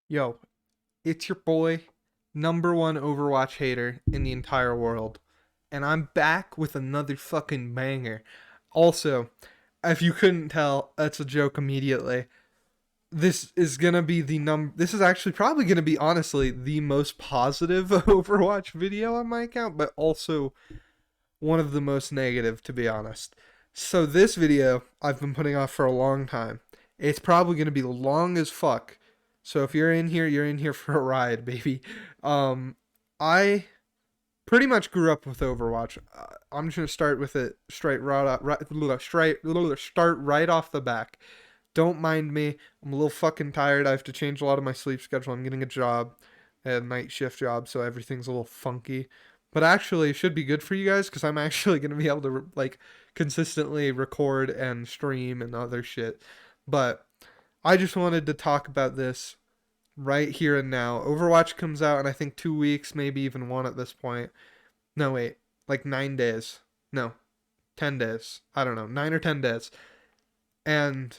Yo, it's your boy, number one Overwatch hater in the entire world. And I'm back with another fucking banger. Also, if you couldn't tell, that's a joke immediately. This is actually probably gonna be honestly the most positive Overwatch video on my account, but also one of the most negative, to be honest. So this video I've been putting off for a long time. It's probably gonna be long as fuck. So if you're in here for a ride, baby. I pretty much grew up with Overwatch. I'm just gonna start with it start right off the back. Don't mind me. I'm a little fucking tired. I have to change a lot of my sleep schedule. I'm getting a job, a night shift job, so everything's a little funky. But actually, it should be good for you guys because I'm actually gonna be able to like consistently record and stream and other shit. But I just wanted to talk about this right here and now. Overwatch comes out in I think 2 weeks, maybe even one at this point. No, wait, like 9 days. No, 10 days. I don't know, 9 or 10 days. And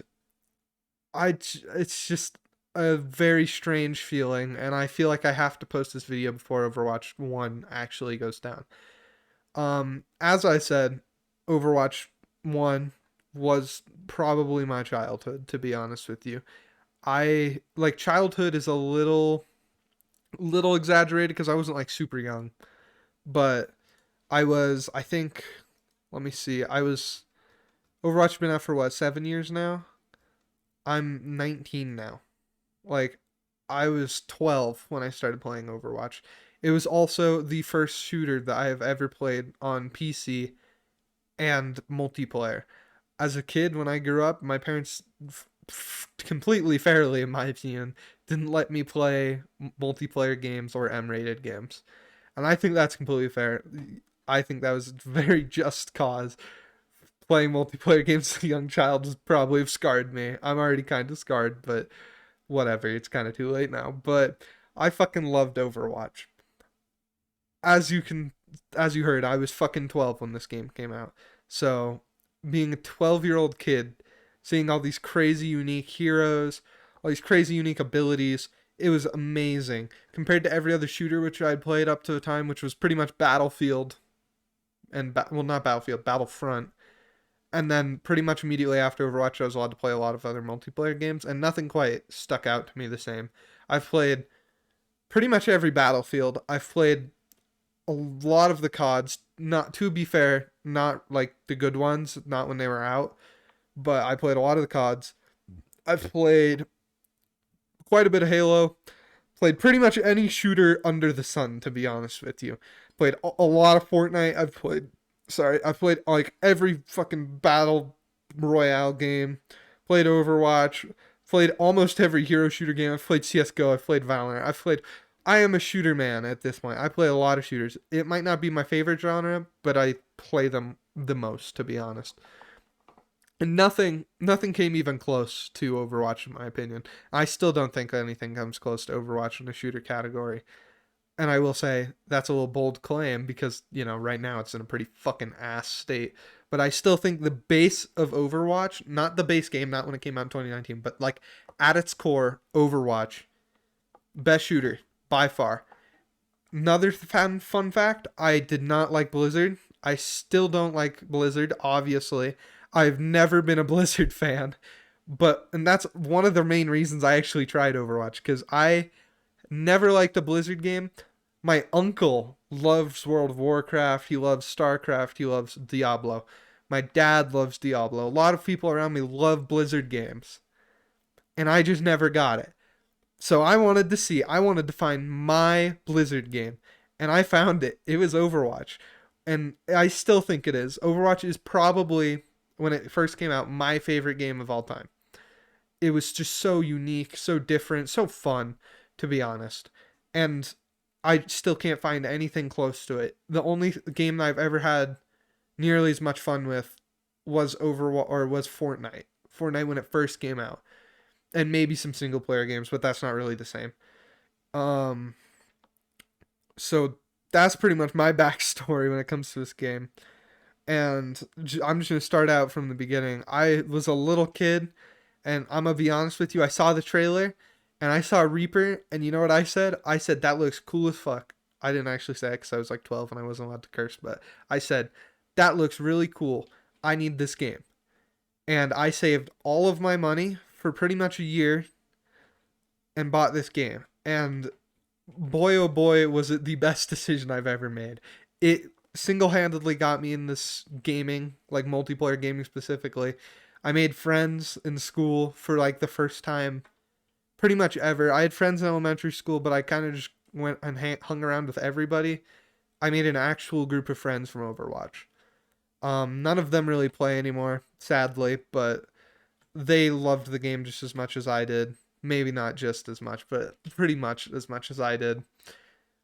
it's just a very strange feeling, and I feel like I have to post this video before Overwatch 1 actually goes down. As I said, Overwatch 1 was probably my childhood, to be honest with you. I like childhood is a little exaggerated because I wasn't like super young, but I think let me see. I was Overwatch been out for what, 7 years now? I'm 19 now. Like I was 12 when I started playing Overwatch. It was also the first shooter that I have ever played on PC and multiplayer. As a kid, when I grew up, my parents completely fairly, in my opinion, didn't let me play multiplayer games or M-rated games, and I think that's completely fair. I think that was a very just cause. Playing multiplayer games as a young child would probably have scarred me. I'm already kind of scarred, but whatever. It's kind of too late now. But I fucking loved Overwatch. As you can, as you heard, I was fucking 12 when this game came out. So being a 12-year-old kid, seeing all these crazy unique heroes, all these crazy unique abilities, it was amazing compared to every other shooter which I'd played up to the time, which was pretty much Battlefield and well, not Battlefield, Battlefront. And then pretty much immediately after Overwatch, I was allowed to play a lot of other multiplayer games, and nothing quite stuck out to me the same. I've played pretty much every Battlefield. I've played a lot of the CODs. Not, to be fair, not like the good ones, not when they were out, but I played a lot of the CODs. I've played quite a bit of Halo. Played pretty much any shooter under the sun, to be honest with you. Played a lot of Fortnite. I've played like every fucking battle royale game. Played Overwatch. Played almost every hero shooter game. I've played CS:GO. I've played Valorant. I am a shooter man at this point. I play a lot of shooters. It might not be my favorite genre, but I play them the most, to be honest. And nothing came even close to Overwatch in my opinion. I still don't think anything comes close to Overwatch in the shooter category. And I will say that's a little bold claim because, right now it's in a pretty fucking ass state. But I still think the base of Overwatch, not the base game, not when it came out in 2019, but like at its core, Overwatch, best shooter by far. Another fun fact, I did not like Blizzard. I still don't like Blizzard, obviously. I've never been a Blizzard fan. And that's one of the main reasons I actually tried Overwatch because I never liked a Blizzard game. My uncle loves World of Warcraft. He loves StarCraft. He loves Diablo. My dad loves Diablo. A lot of people around me love Blizzard games. And I just never got it. So I wanted to find my Blizzard game. And I found it. It was Overwatch. And I still think it is. Overwatch is probably, when it first came out, my favorite game of all time. It was just so unique, so different, so fun, to be honest. And I still can't find anything close to it. The only game that I've ever had nearly as much fun with was Fortnite. Fortnite when it first came out. And maybe some single player games, but that's not really the same. Um so that's pretty much my backstory when it comes to this game. And I'm just going to start out from the beginning. I was a little kid, and I'm going to be honest with you, I saw the trailer, and I saw Reaper, and you know what I said? I said, that looks cool as fuck. I didn't actually say it because I was like 12 and I wasn't allowed to curse, but I said, that looks really cool. I need this game. And I saved all of my money for pretty much a year and bought this game. And boy, oh boy, was it the best decision I've ever made. It single handedly got me in this gaming, like multiplayer gaming specifically. I made friends in school for like the first time pretty much ever. I had friends in elementary school, but I kind of just went and hung around with everybody. I made an actual group of friends from Overwatch. None of them really play anymore, sadly, but they loved the game just as much as I did. Maybe not just as much, but pretty much as I did.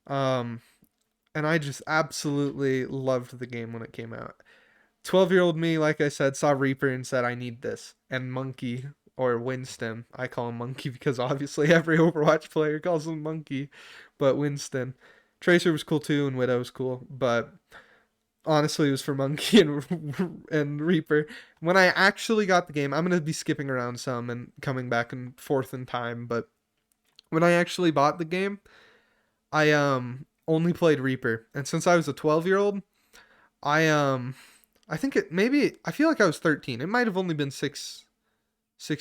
Um, and I just absolutely loved the game when it came out. 12-year-old me, like I said, saw Reaper and said, I need this. And Monkey, or Winston, I call him Monkey because obviously every Overwatch player calls him Monkey, but Winston. Tracer was cool too, and Widow was cool, but honestly, it was for Monkey and Reaper. When I actually got the game, I'm going to be skipping around some and coming back and forth in time, but when I actually bought the game, I only played Reaper. And since I was a 12-year-old, I I think it maybe I feel like I was 13. It might have only been 6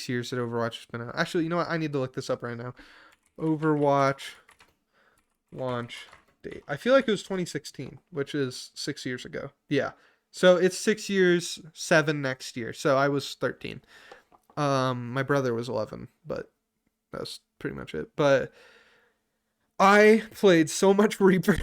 years that Overwatch has been out. Actually, you know what? I need to look this up right now. Overwatch launch date. I feel like it was 2016, which is 6 years ago. Yeah. So it's 6 years, 7 next year. So I was 13. My brother was 11, but that's pretty much it. But I played so much Reaper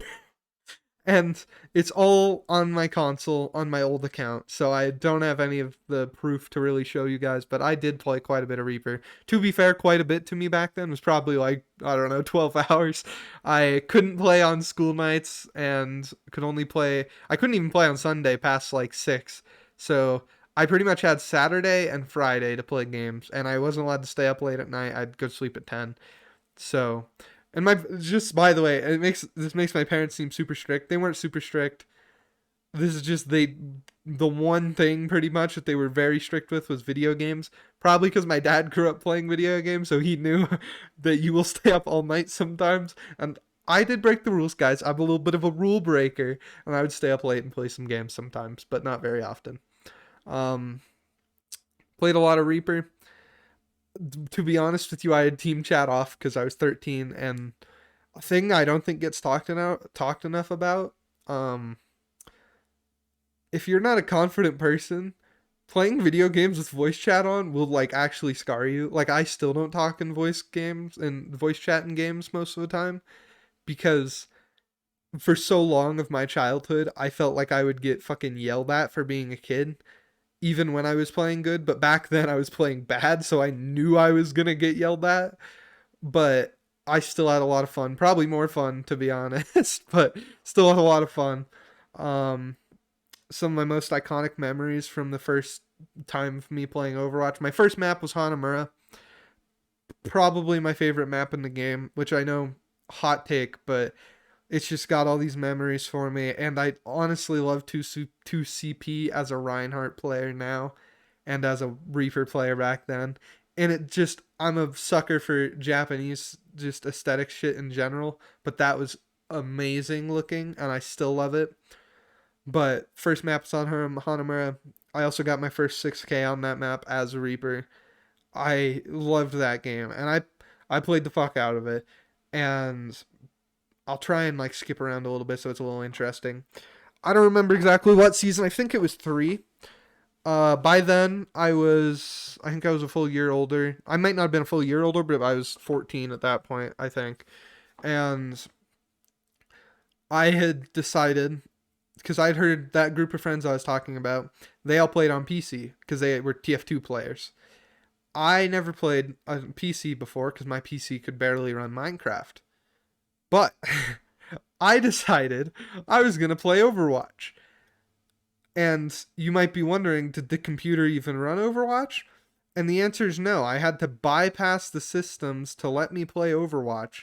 and it's all on my console on my old account, so I don't have any of the proof to really show you guys, but I did play quite a bit of Reaper. To be fair, quite a bit to me back then. It was probably like, I don't know, 12 hours. I couldn't play on school nights and I couldn't even play on Sunday past like 6. So I pretty much had Saturday and Friday to play games, and I wasn't allowed to stay up late at night. I'd go to sleep at 10. So, and my just by the way, this makes my parents seem super strict. They weren't super strict. This is just the one thing pretty much that they were very strict with was video games. Probably because my dad grew up playing video games, so he knew that you will stay up all night sometimes. And I did break the rules, guys. I'm a little bit of a rule breaker, and I would stay up late and play some games sometimes, but not very often. Um, Played a lot of Reaper. To be honest with you, I had team chat off because I was 13, and a thing I don't think gets talked enough about. Um, if you're not a confident person, playing video games with voice chat on will like actually scar you. Like I still don't talk in voice games and voice chat in games most of the time because for so long of my childhood, I felt like I would get fucking yelled at for being a kid even when I was playing good, but back then I was playing bad, so I knew I was going to get yelled at, but I still had a lot of fun. Probably more fun to be honest, but still had a lot of fun. Um some of my most iconic memories from the first time of me playing Overwatch. My first map was Hanamura, probably my favorite map in the game, which I know hot take, but it's just got all these memories for me, and I honestly love 2CP as a Reinhardt player now and as a Reaper player back then. And it just, I'm a sucker for Japanese just aesthetic shit in general, but that was amazing looking, and I still love it. But first map's on Hanamura. I also got my first 6K on that map as a Reaper. I loved that game, and I played the fuck out of it. And I'll try and like skip around a little bit so it's a little interesting. I don't remember exactly what season. I think it was 3. By then I think I was a full year older. I might not have been a full year older, but I was 14 at that point, I think. And I had decided because I'd heard that group of friends I was talking about, they all played on PC because they were TF2 players. I never played on PC before because my PC could barely run Minecraft. But I decided I was going to play Overwatch. And you might be wondering, did the computer even run Overwatch? And the answer is no. I had to bypass the systems to let me play Overwatch.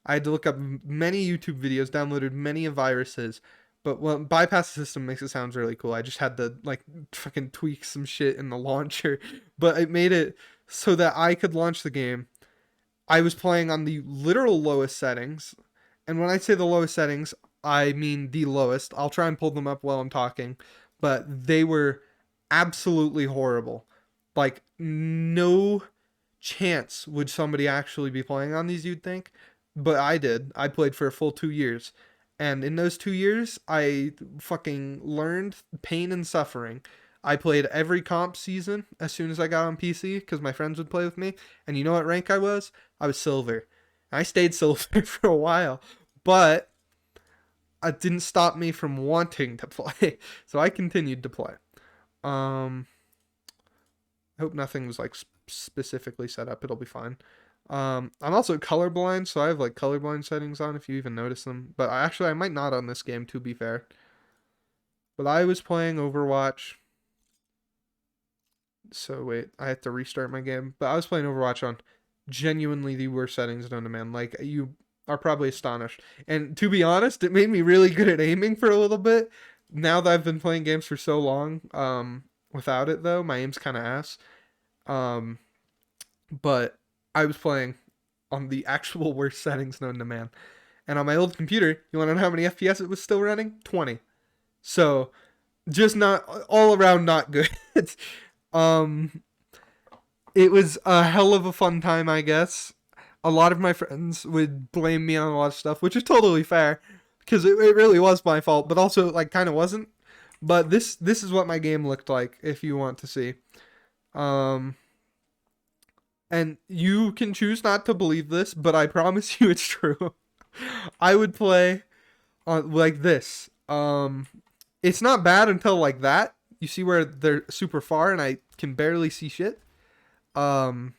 I had to look up many YouTube videos, downloaded many viruses. But well, bypass the system makes it sound really cool. I just had to like fucking tweak some shit in the launcher. But it made it so that I could launch the game I was playing on the literal lowest settings. And when I say the lowest settings, I mean the lowest. I'll try and pull them up while I'm talking, but they were absolutely horrible. Like, no chance would somebody actually be playing on these, you'd think. But I did. I played for a full 2 years. And in those 2 years, I fucking learned pain and suffering. I played every comp season as soon as I got on PC because my friends would play with me. And you know what rank I was? I was silver. I stayed silver for a while, but it didn't stop me from wanting to play. So I continued to play. Um, I hope nothing was like specifically set up. It'll be fine. I'm also colorblind, so I have like colorblind settings on if you even notice them. But I might not on this game, to be fair. But I was playing Overwatch. So wait, I have to restart my game. But I was playing Overwatch on genuinely the worst settings known to man. Like, you are probably astonished. And to be honest, it made me really good at aiming for a little bit. Now that I've been playing games for so long, without it though, my aim's kind of ass. Um, but I was playing on the actual worst settings known to man. And on my old computer, you want to know how many FPS it was still running? 20. So just not all around not good. um, it was a hell of a fun time, I guess. A lot of my friends would blame me on a lot of stuff, which is totally fair because it really was my fault, but also like kind of wasn't. But this is what my game looked like if you want to see. Um, and you can choose not to believe this, but I promise you it's true. I would play on like this. It's not bad until like that. You see where they're super far and I can barely see shit. Um,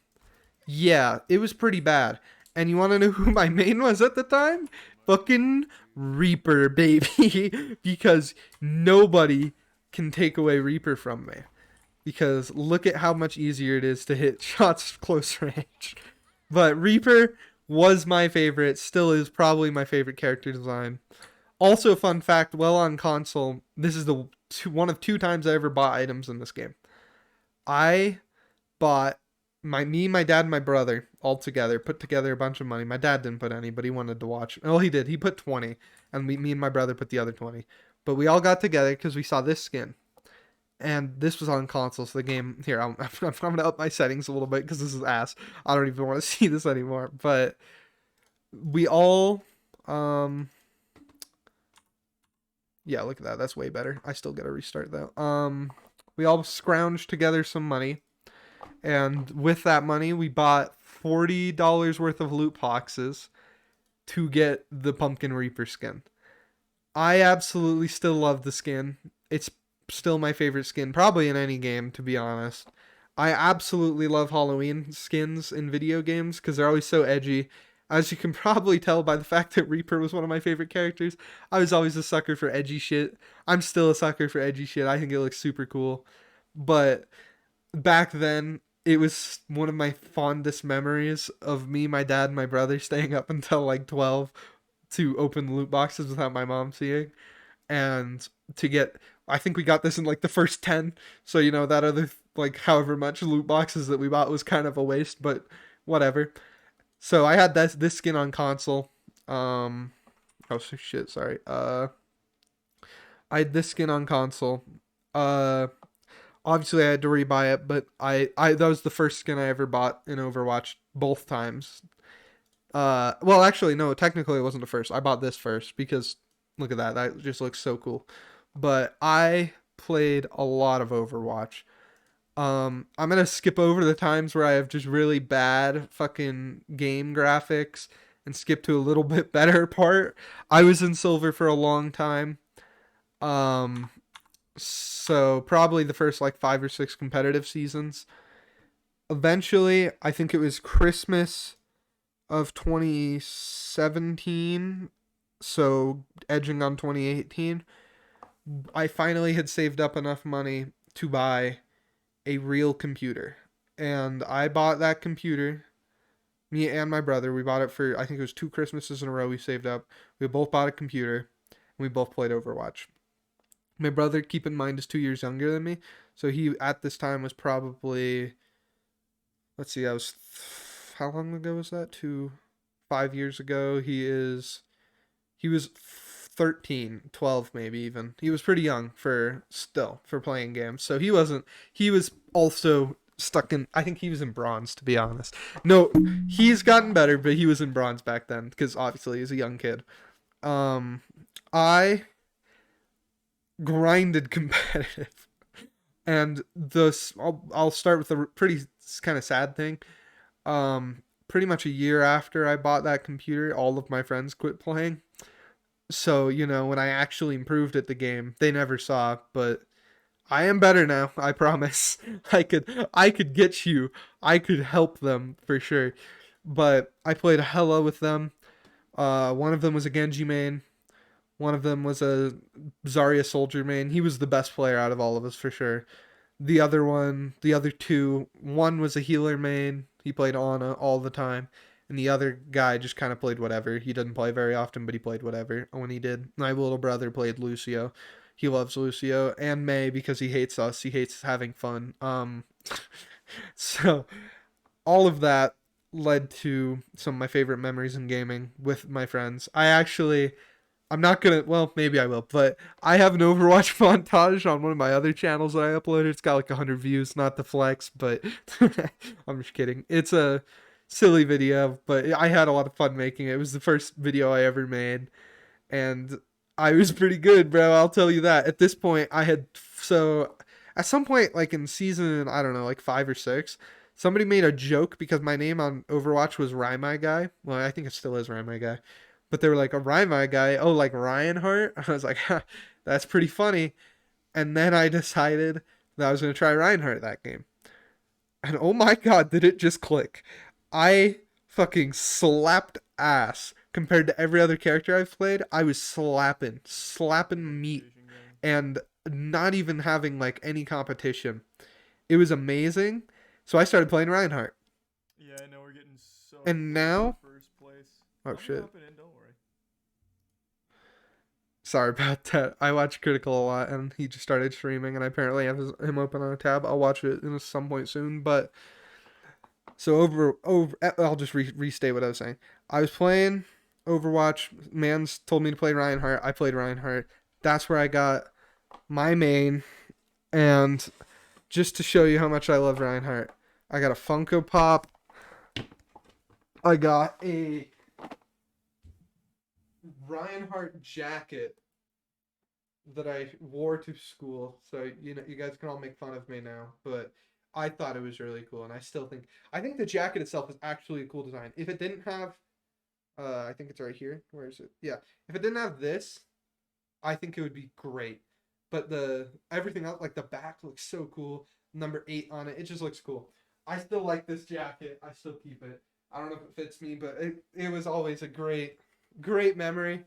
yeah, it was pretty bad. And you want to know who my main was at the time? Fucking Reaper, baby. Because nobody can take away Reaper from me. Because look at how much easier it is to hit shots close range. But Reaper was my favorite, still is probably my favorite character design. Also, fun fact, well on console, this is one of 2 times I ever bought items in this game. I bought my dad, and my brother all together, put together a bunch of money. My dad didn't put any, but he wanted to watch. Well, he did. He put 20, and me and my brother put the other 20. But we all got together because we saw this skin. And this was on console, so the game... Here, I'm going to up my settings a little bit because this is ass. I don't even want to see this anymore. But we all... Yeah, look at that. That's way better. I still got to restart, though. We all scrounged together some money. And with that money, we bought $40 worth of loot boxes to get the Pumpkin Reaper skin. I absolutely still love the skin. It's still my favorite skin, probably in any game, to be honest. I absolutely love Halloween skins in video games because they're always so edgy. As you can probably tell by the fact that Reaper was one of my favorite characters, I was always a sucker for edgy shit. I'm still a sucker for edgy shit. I think it looks super cool. But back then, it was one of my fondest memories of me, my dad, and my brother staying up until like 12 to open loot boxes without my mom seeing. And to get, I think we got this in like the first 10. So, that other, like, however much loot boxes that we bought was kind of a waste, but whatever. So I had this skin on console. Oh shit, sorry. I had this skin on console. Uh, Obviously I had to rebuy it, but I that was the first skin I ever bought in Overwatch both times. Well, actually, no, technically it wasn't the first. I bought this first because look at that. That just looks so cool. But I played a lot of Overwatch. I'm gonna skip over the times where I have just really bad fucking game graphics and skip to a little bit better part. I was in silver for a long time. Um, so probably the first like 5 or 6 competitive seasons. Eventually, I think it was Christmas of 2017, so edging on 2018. I finally had saved up enough money to buy a real computer. And I bought that computer. Me and my brother, we bought it for, I think it was 2 Christmases in a row we saved up. We both bought a computer, and we both played Overwatch. My brother, keep in mind, is 2 years younger than me. So he, at this time, was probably, let's see, how long ago was that? 5 years ago. He was 13, 12 maybe even. He was pretty young for playing games. So he was also stuck in, I think he was in bronze, to be honest. No, he's gotten better, but he was in bronze back then because obviously he's a young kid. Um I grinded competitive. And I'll start with a pretty kind of sad thing. Pretty much a year after I bought that computer, all of my friends quit playing. So, when I actually improved at the game, they never saw, but I am better now, I promise. I could get you. I could help them for sure. But I played hella with them. One of them was a Genji main. One of them was a Zarya soldier main. He was the best player out of all of us for sure. The other two, one was a healer main. He played Ana all the time. And the other guy just kind of played whatever. He didn't play very often, but he played whatever when he did. My little brother played Lucio. He loves Lucio and Mei because he hates us. He hates having fun. So all of that led to some of my favorite memories in gaming with my friends. I'm not gonna. Well, maybe I will. But I have an Overwatch montage on one of my other channels that I uploaded. It's got like 100 views. Not the flex, but I'm just kidding. It's a silly video, but I had a lot of fun making it. It was the first video I ever made, and I was pretty good, bro. I'll tell you that. At this point, at some point, like in season, I don't know, like 5 or 6. Somebody made a joke because my name on Overwatch was Rymai Guy. Well, I think it still is Rymai Guy. But they were like, a Rymai Guy. Oh, like Reinhardt? I was like, that's pretty funny. And then I decided that I was going to try Reinhardt that game. And oh my god, did it just click. I fucking slapped ass compared to every other character I've played. I was slapping meat, and not even having like any competition. It was amazing. So I started playing Reinhardt. Yeah, I know we're getting so And close to now, first place. oh I'm shit. hopping in, don't worry. Sorry about that. I watch Critical a lot, and he just started streaming, and I apparently have him open on a tab. I'll watch it in some point soon. But so I'll just restate what I was saying. I was playing Overwatch. Mans told me to play Reinhardt. I played Reinhardt. That's where I got my main, and just to show you how much I love Reinhardt, I got a Funko Pop. I got a Reinhardt jacket that I wore to school. So, you guys can all make fun of me now, but I thought it was really cool, and I think the jacket itself is actually a cool design. If it didn't have I think it's right here. Where is it? Yeah. If it didn't have this, I think it would be great. But the everything else, like the back looks so cool. Number 8 on it. It just looks cool. I still like this jacket. I still keep it. I don't know if it fits me, but it was always a great memory.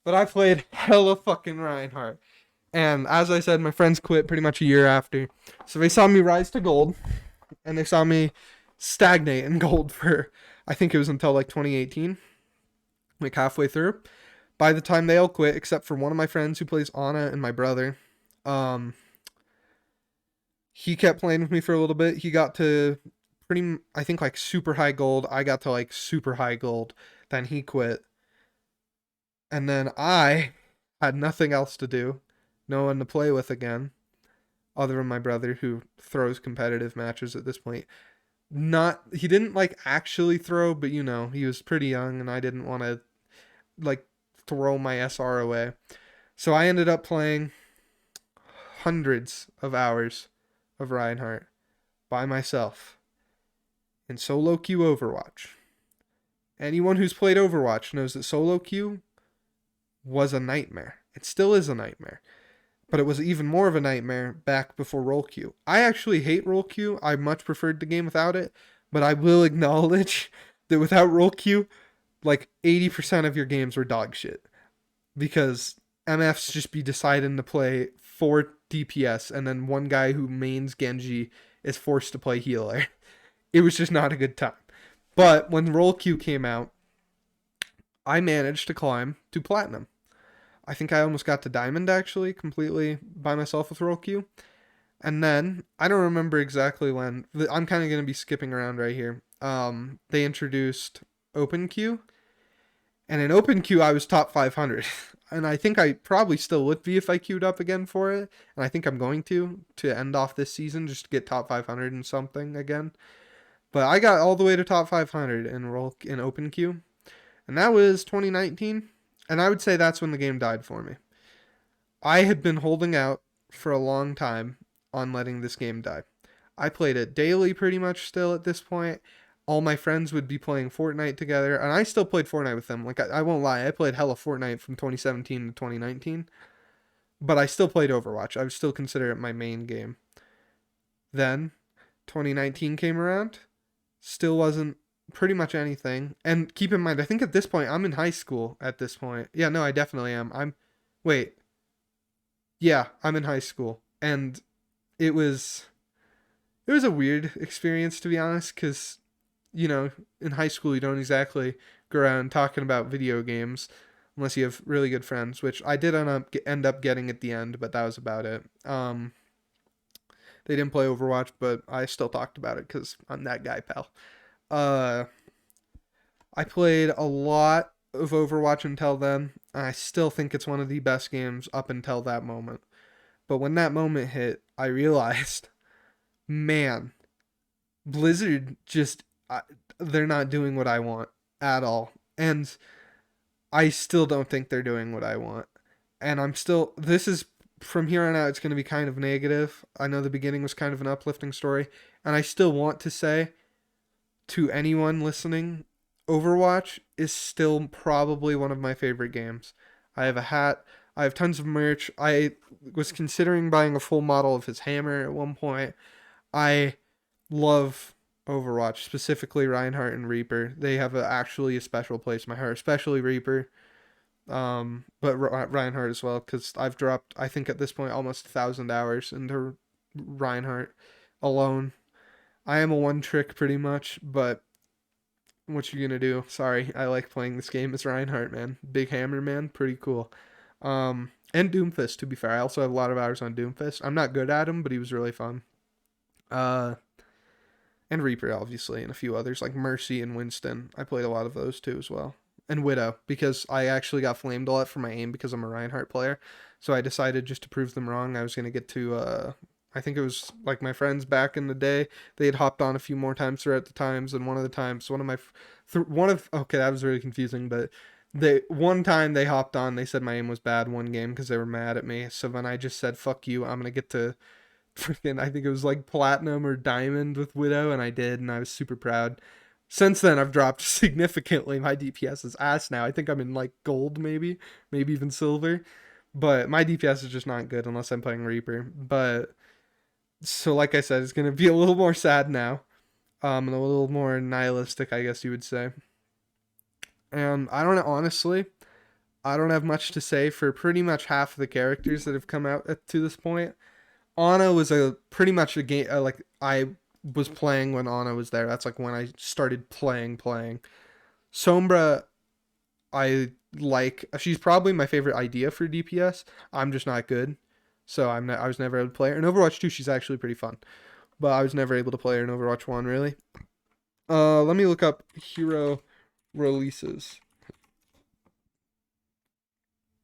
But I played hella fucking Reinhardt. And as I said, my friends quit pretty much a year after. So they saw me rise to gold, and they saw me stagnate in gold for, I think it was until like 2018, like halfway through. By the time they all quit, except for one of my friends who plays Ana and my brother, he kept playing with me for a little bit. He got to I think like super high gold. I got to like super high gold. Then he quit. And then I had nothing else to do, no one to play with again, other than my brother who throws competitive matches at this point. He didn't like actually throw, but he was pretty young and I didn't want to like throw my SR away. So I ended up playing hundreds of hours of Reinhardt by myself in solo queue Overwatch. Anyone who's played Overwatch knows that solo queue was a nightmare. It still is a nightmare. But it was even more of a nightmare back before roll queue. I actually hate roll queue. I much preferred the game without it. But I will acknowledge that without roll queue, like 80% of your games were dog shit. Because MFs just be deciding to play 4 DPS, and then one guy who mains Genji is forced to play healer. It was just not a good time. But when roll queue came out, I managed to climb to platinum. I think I almost got to diamond actually, completely by myself with roll queue. And then, I don't remember exactly when, I'm kind of going to be skipping around right here. they introduced open queue, and in open queue I was top 500. And I think I probably still would be if I queued up again for it. And I think I'm going to end off this season just to get top 500 and something again. But I got all the way to top 500 in open queue, and that was 2019. And I would say that's when the game died for me. I had been holding out for a long time on letting this game die. I played it daily pretty much still at this point. All my friends would be playing Fortnite together, and I still played Fortnite with them. Like, I won't lie, I played hella Fortnite from 2017 to 2019, but I still played Overwatch. I would still consider it my main game. Then 2019 came around, still wasn't pretty much anything. And keep in mind, I think at this point, I'm in high school at this point. Yeah, no, I definitely am. Wait, yeah, I'm in high school. And it was, it was a weird experience, to be honest, because, in high school, you don't exactly go around talking about video games unless you have really good friends, which I did end up getting at the end, but that was about it. They didn't play Overwatch, but I still talked about it because I'm that guy, pal. Uh, I played a lot of Overwatch until then. And I still think it's one of the best games up until that moment. But when that moment hit, I realized, man, Blizzard they're not doing what I want at all. And I still don't think they're doing what I want. And this is, from here on out, it's going to be kind of negative. I know the beginning was kind of an uplifting story. And I still want to say to anyone listening, Overwatch is still probably one of my favorite games. I have a hat. I have tons of merch. I was considering buying a full model of his hammer at one point. I love Overwatch, specifically Reinhardt and Reaper. They have actually a special place in my heart, especially Reaper. But Reinhardt as well, because I've dropped, I think at this point, almost 1,000 hours into Reinhardt alone. I am a one trick pretty much, but what you gonna do? Sorry, I like playing this game as Reinhardt, man. Big Hammer, man, pretty cool. And Doomfist, to be fair. I also have a lot of hours on Doomfist. I'm not good at him, but he was really fun. Uh, and Reaper, obviously, and a few others like Mercy and Winston. I played a lot of those too as well. And Widow, because I actually got flamed a lot for my aim because I'm a Reinhardt player. So I decided just to prove them wrong, I was gonna get to I think it was like my friends back in the day. They had hopped on a few more times throughout the times, and one of the times, okay, that was really confusing, but one time they hopped on, they said my aim was bad one game because they were mad at me. So then I just said, "Fuck you, I'm gonna get to freaking," I think it was like platinum or diamond with Widow, and I did, and I was super proud. Since then, I've dropped significantly. My DPS is ass now. I think I'm in like gold, maybe even silver. But my DPS is just not good unless I'm playing Reaper. But so, like I said, it's gonna be a little more sad now, and a little more nihilistic, I guess you would say. And I don't know, honestly, I don't have much to say for pretty much half of the characters that have come out to this point. Ana was a pretty much a game like I was playing when Ana was there. That's like when I started playing. Sombra, I like. She's probably my favorite idea for DPS. I'm just not good, so I was never able to play her. In Overwatch 2, she's actually pretty fun, but I was never able to play her in Overwatch 1 really. Let me look up hero releases.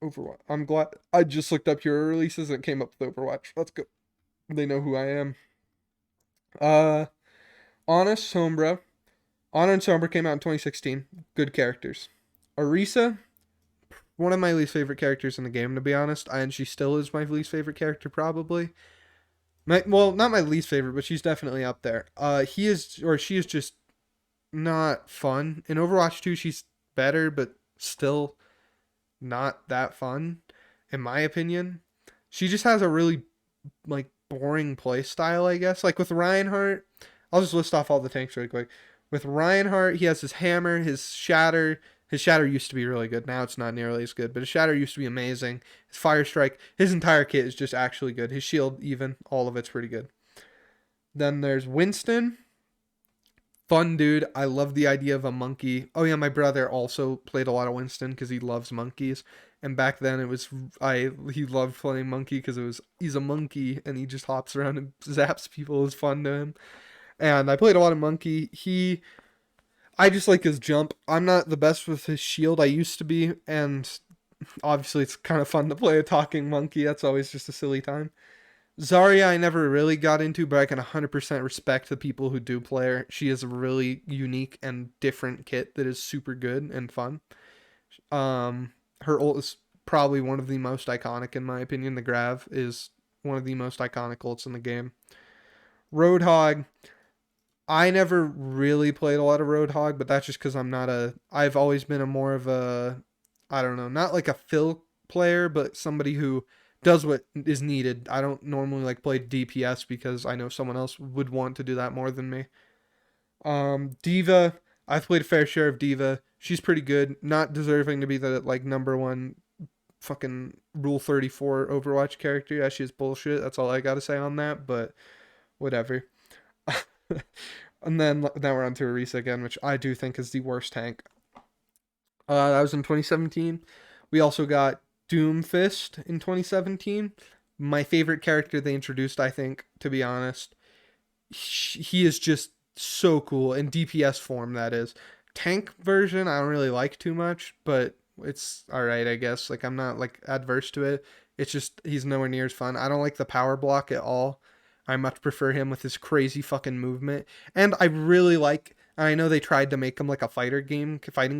Overwatch. I'm glad I just looked up hero releases and it came up with Overwatch. Let's go. They know who I am. Uh, Ana Sombra. Ana and Sombra came out in 2016. Good characters. Orisa, one of my least favorite characters in the game, to be honest, and she still is my least favorite character, probably. Well, not my least favorite, but she's definitely up there. She is just not fun. In Overwatch 2, she's better, but still not that fun, in my opinion. She just has a really like boring play style, I guess. Like with Reinhardt, I'll just list off all the tanks really quick. With Reinhardt, he has his hammer, his shatter. His shatter used to be really good. Now it's not nearly as good, but his shatter used to be amazing. His fire strike, his entire kit is just actually good. His shield, even all of it's pretty good. Then there's Winston. Fun dude. I love the idea of a monkey. Oh yeah, my brother also played a lot of Winston because he loves monkeys. And back then it was he loved playing monkey because he's a monkey and he just hops around and zaps people. It's fun to him. And I played a lot of monkey. He I just like his jump. I'm not the best with his shield. I used to be, and obviously it's kind of fun to play a talking monkey. That's always just a silly time. Zarya, I never really got into, but I can 100% respect the people who do play her. She is a really unique and different kit that is super good and fun. Her ult is probably one of the most iconic, in my opinion. The Grav is one of the most iconic ults in the game. Roadhog, I never really played a lot of Roadhog, but that's just because I'm not a. I've always been a more of a, I don't know, not like a fill player, but somebody who does what is needed. I don't normally like play DPS because I know someone else would want to do that more than me. Diva, I've played a fair share of Diva. She's pretty good, not deserving to be the like number one fucking Rule 34 Overwatch character. Yeah, she's bullshit. That's all I gotta say on that. But whatever. And then now we're on to Orisa again, which I do think is the worst tank. That was in 2017. We also got Doomfist in 2017. My favorite character they introduced, I think, to be honest. He is just so cool in DPS form, that is. Tank version, I don't really like too much, but it's all right, I guess. Like, I'm not like adverse to it. It's just he's nowhere near as fun. I don't like the power block at all. I much prefer him with his crazy fucking movement. And I really like, I know they tried to make him like a fighting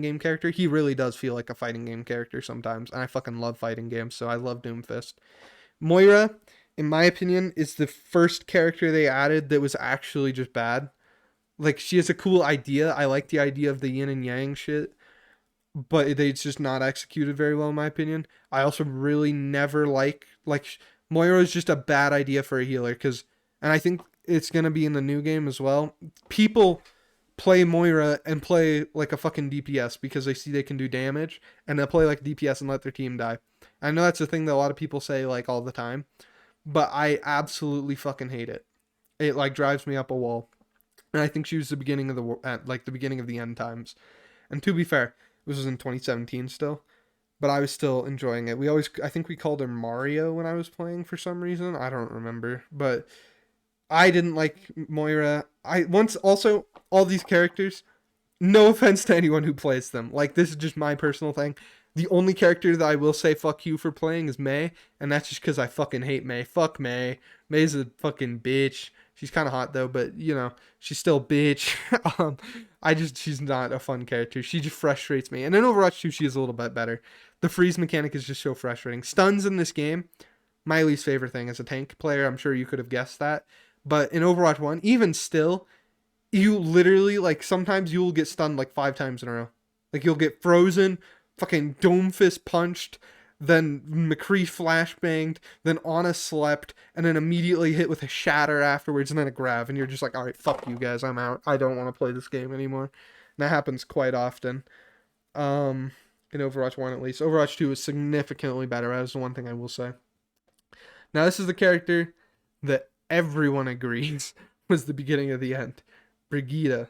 game character. He really does feel like a fighting game character sometimes. And I fucking love fighting games, so I love Doomfist. Moira, in my opinion, is the first character they added that was actually just bad. Like, she has a cool idea. I like the idea of the yin and yang shit, but it's just not executed very well in my opinion. I also really never like Moira is just a bad idea for a healer because, and I think it's gonna be in the new game as well. People play Moira and play like a fucking DPS because they see they can do damage, and they'll play like DPS and let their team die. I know that's a thing that a lot of people say like all the time, but I absolutely fucking hate it. It like drives me up a wall. And I think she was the beginning of like the beginning of the end times. And to be fair, this was in 2017 still, but I was still enjoying it. I think we called her Mario when I was playing for some reason. I don't remember, but I didn't like Moira. I once also all these characters. No offense to anyone who plays them. Like, this is just my personal thing. The only character that I will say fuck you for playing is Mei, and that's just because I fucking hate Mei. Fuck Mei. Mei's a fucking bitch. She's kind of hot though, but you know she's still a bitch. She's not a fun character. She just frustrates me. And in Overwatch 2, she is a little bit better. The freeze mechanic is just so frustrating. Stuns in this game, my least favorite thing as a tank player. I'm sure you could have guessed that. But in Overwatch 1, even still, you literally, like, sometimes you'll get stunned like 5 times in a row. Like, you'll get frozen, fucking dome fist punched, then McCree flashbanged, then Ana slept, and then immediately hit with a shatter afterwards, and then a grab, and you're just like, alright, fuck you guys, I'm out. I don't want to play this game anymore. And that happens quite often. In Overwatch 1 at least. Overwatch 2 is significantly better, that is the one thing I will say. Now, this is the character that everyone agrees was the beginning of the end. Brigitte.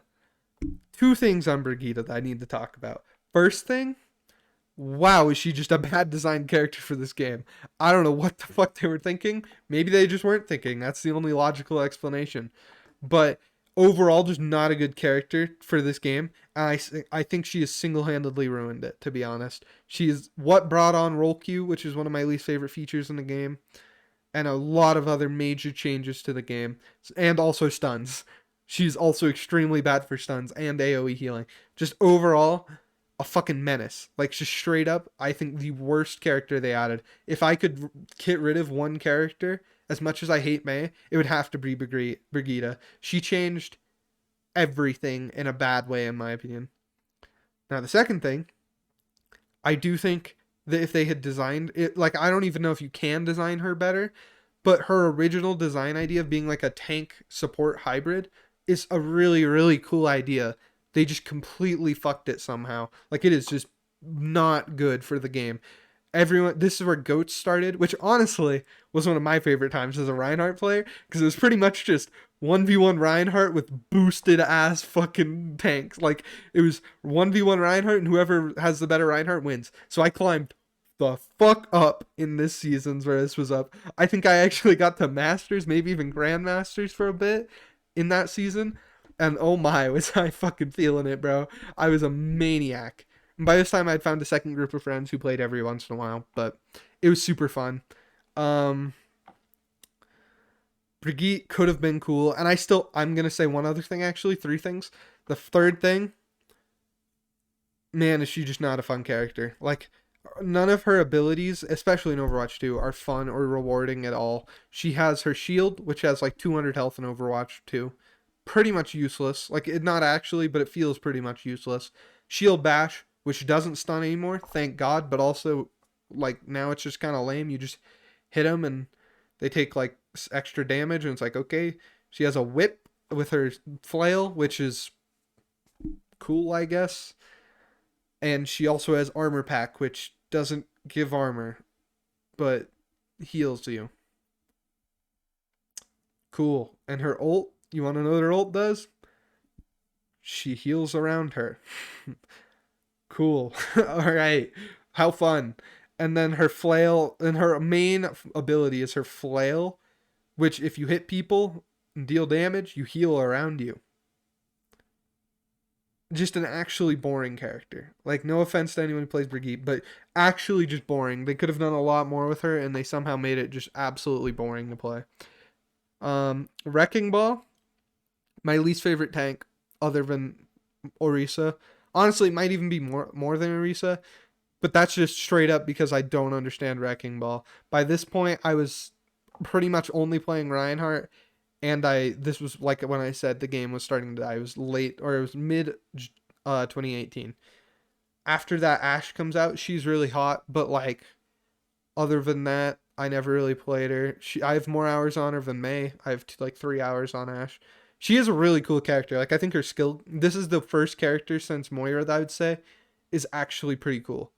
Two things on Brigitte that I need to talk about. First thing, wow, is she just a bad designed character for this game? I don't know what the fuck they were thinking. Maybe they just weren't thinking. That's the only logical explanation. But overall, just not a good character for this game. And I think she has single handedly ruined it, to be honest. She is what brought on roll queue, which is one of my least favorite features in the game, and a lot of other major changes to the game, and also stuns. She's also extremely bad for stuns and AoE healing. Just overall, a fucking menace. Like, just straight up, I think the worst character they added. If I could get rid of one character, as much as I hate Mei, it would have to be Brigitte. She changed everything in a bad way, in my opinion. Now, the second thing, I do think that if they had designed it, like, I don't even know if you can design her better, but her original design idea of being like a tank support hybrid is a really, really cool idea. They just completely fucked it somehow. Like, it is just not good for the game. This is where goats started, which honestly was one of my favorite times as a Reinhardt player, because it was pretty much just 1v1 Reinhardt with boosted ass fucking tanks. Like, it was 1v1 Reinhardt, and whoever has the better Reinhardt wins. So I climbed the fuck up in this season's where this was up. I think I actually got to Masters, maybe even Grandmasters for a bit in that season. And oh my, was I fucking feeling it, bro. I was a maniac. And by this time, I'd found a second group of friends who played every once in a while, but it was super fun. Um, Brigitte could have been cool, and I'm gonna say one other thing actually, three things. The third thing, man, is she just not a fun character. Like, none of her abilities, especially in Overwatch 2, are fun or rewarding at all. She has her shield, which has like 200 health in Overwatch 2. Pretty much useless. Like, it not actually, but it feels pretty much useless. Shield bash, which doesn't stun anymore, thank God, but also, like, now it's just kind of lame. You just hit them and they take like extra damage, and it's like, okay. She has a whip with her flail, which is cool, I guess. And she also has armor pack, which doesn't give armor but heals you. Cool. And her ult, you want to know what her ult does? She heals around her. Cool. All right. How fun. And then her flail, and her main ability is her flail, which if you hit people and deal damage, you heal around you. Just an actually boring character. Like, no offense to anyone who plays Brigitte, but actually just boring. They could have done a lot more with her, and they somehow made it just absolutely boring to play. Wrecking Ball, my least favorite tank, other than Orisa. Honestly, it might even be more than Orisa, but that's just straight up because I don't understand Wrecking Ball. By this point, I was pretty much only playing Reinhardt, and this was like when I said the game was starting to die. It was late, or it was mid 2018. After that, Ashe comes out. She's really hot, but like, other than that, I never really played her. I have more hours on her than May. I have like 3 hours on Ashe. She is a really cool character. Like, I think her skill. This is the first character since Moira that I would say is actually pretty cool.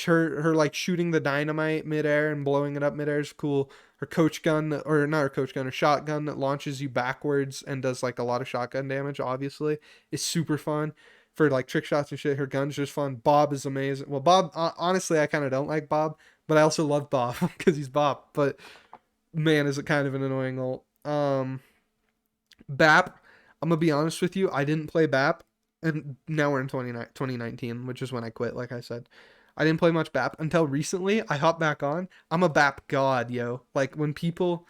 Her like shooting the dynamite midair and blowing it up midair is cool. Her coach gun, or not her coach gun, her shotgun that launches you backwards and does like a lot of shotgun damage, obviously, is super fun. For like trick shots and shit, her gun's just fun. Bob is amazing. Well, Bob, honestly, I kind of don't like Bob, but I also love Bob because he's Bob. But man, is it kind of an annoying ult. BAP, I'm gonna be honest with you, I didn't play BAP, and now we're in 2019, which is when I quit. Like I said, I didn't play much BAP until recently. I hopped back on. I'm a BAP god, yo. Like, when people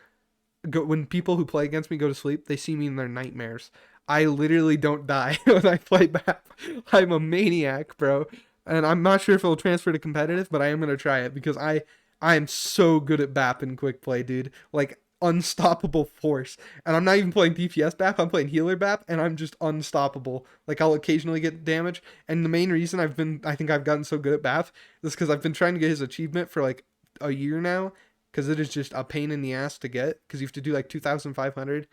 who play against me go to sleep, they see me in their nightmares. I literally don't die when I play BAP. I'm a maniac, bro. And I'm not sure if it'll transfer to competitive, but I am gonna try it because I am so good at BAP in quick play, dude. Like, unstoppable force. And I'm not even playing DPS BAP, I'm playing healer BAP, and I'm just unstoppable. Like, I'll occasionally get damage. And the main reason I think I've gotten so good at BAP is because I've been trying to get his achievement for like a year now, because it is just a pain in the ass to get, because you have to do like 2,500.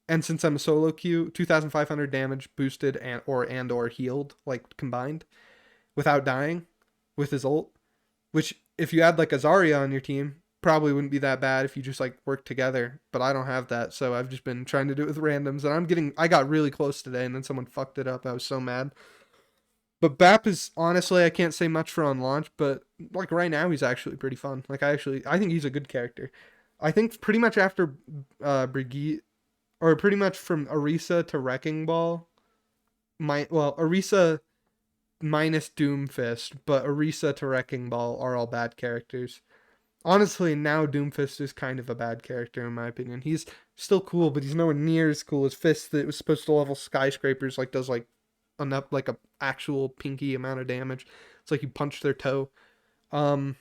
And since I'm a solo queue, 2,500 damage boosted and or healed, like combined, without dying with his ult. Which, if you had like a Zarya on your team, probably wouldn't be that bad if you just like work together. But I don't have that, so I've just been trying to do it with randoms. And I got really close today, and then someone fucked it up. I was so mad. But BAP is, honestly, I can't say much for on launch, but like right now he's actually pretty fun. Like, I think he's a good character. I think pretty much after Brigitte, or pretty much from Orisa to Wrecking Ball, Orisa minus Doomfist, but Orisa to Wrecking Ball are all bad characters. Honestly, now Doomfist is kind of a bad character in my opinion. He's still cool, but he's nowhere near as cool as Fist that was supposed to level skyscrapers, like does like enough, like a actual pinky amount of damage. It's like you punch their toe. Um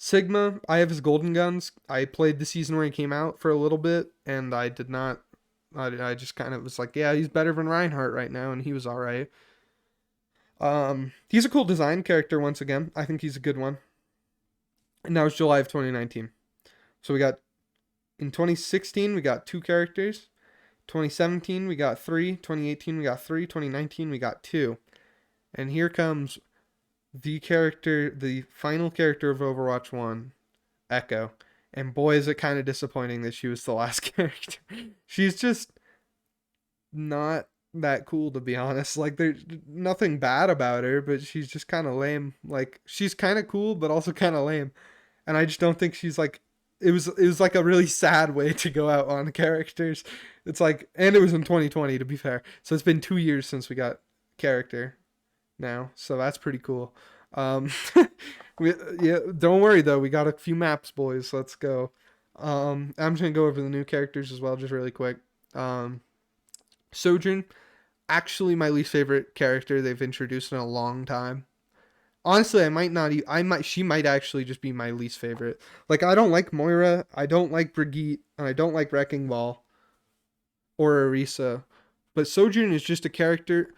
Sigma, I have his golden guns. I played the season where he came out for a little bit, and I did not. I just kind of was like, yeah, he's better than Reinhardt right now, and he was all right. He's a cool design character once again. I think he's a good one. And now it's July of 2019. So we got, in 2016 we got two characters. 2017 we got three. 2018 we got three. 2019 we got two. And here comes the final character of Overwatch 1, Echo. And boy, is it kind of disappointing that she was the last character. She's just not that cool, to be honest. Like, there's nothing bad about her, but she's just kind of lame. Like, she's kind of cool, but also kind of lame. And I just don't think she's like it was like a really sad way to go out on characters. It's like, and it was in 2020 to be fair. So it's been 2 years since we got character now. So that's pretty cool. Um, yeah, don't worry though. We got a few maps, boys. Let's go. I'm just gonna go over the new characters as well, just really quick. Um, Sojourn, actually my least favorite character they've introduced in a long time. Honestly, I might not. I might. She might actually just be my least favorite. Like, I don't like Moira. I don't like Brigitte, and I don't like Wrecking Ball or Arisa. But Sojourn is just a character.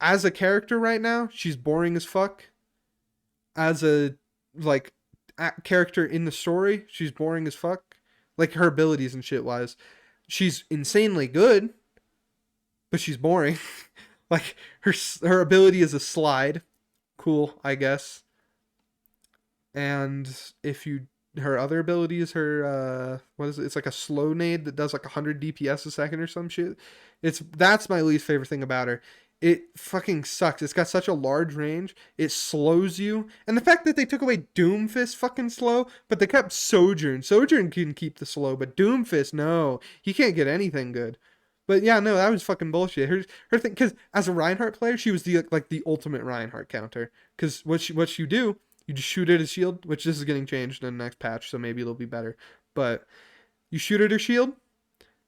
As a character right now, she's boring as fuck. As a like character in the story, she's boring as fuck. Like her abilities and shit wise, she's insanely good, but she's boring. Like her ability is a slide. Cool, I guess. And if you her other ability is her what is it? It's like a slow nade that does like 100 DPS a second or some shit. That's my least favorite thing about her. It fucking sucks. It's got such a large range. It slows you. And the fact that they took away Doomfist fucking slow, but they kept Sojourn. Sojourn can keep the slow, but Doomfist, no. He can't get anything good. But yeah, no, that was fucking bullshit. Her thing, because as a Reinhardt player, she was the ultimate Reinhardt counter. Because what you do, you just shoot at his shield, which this is getting changed in the next patch, so maybe it'll be better. But you shoot at her shield,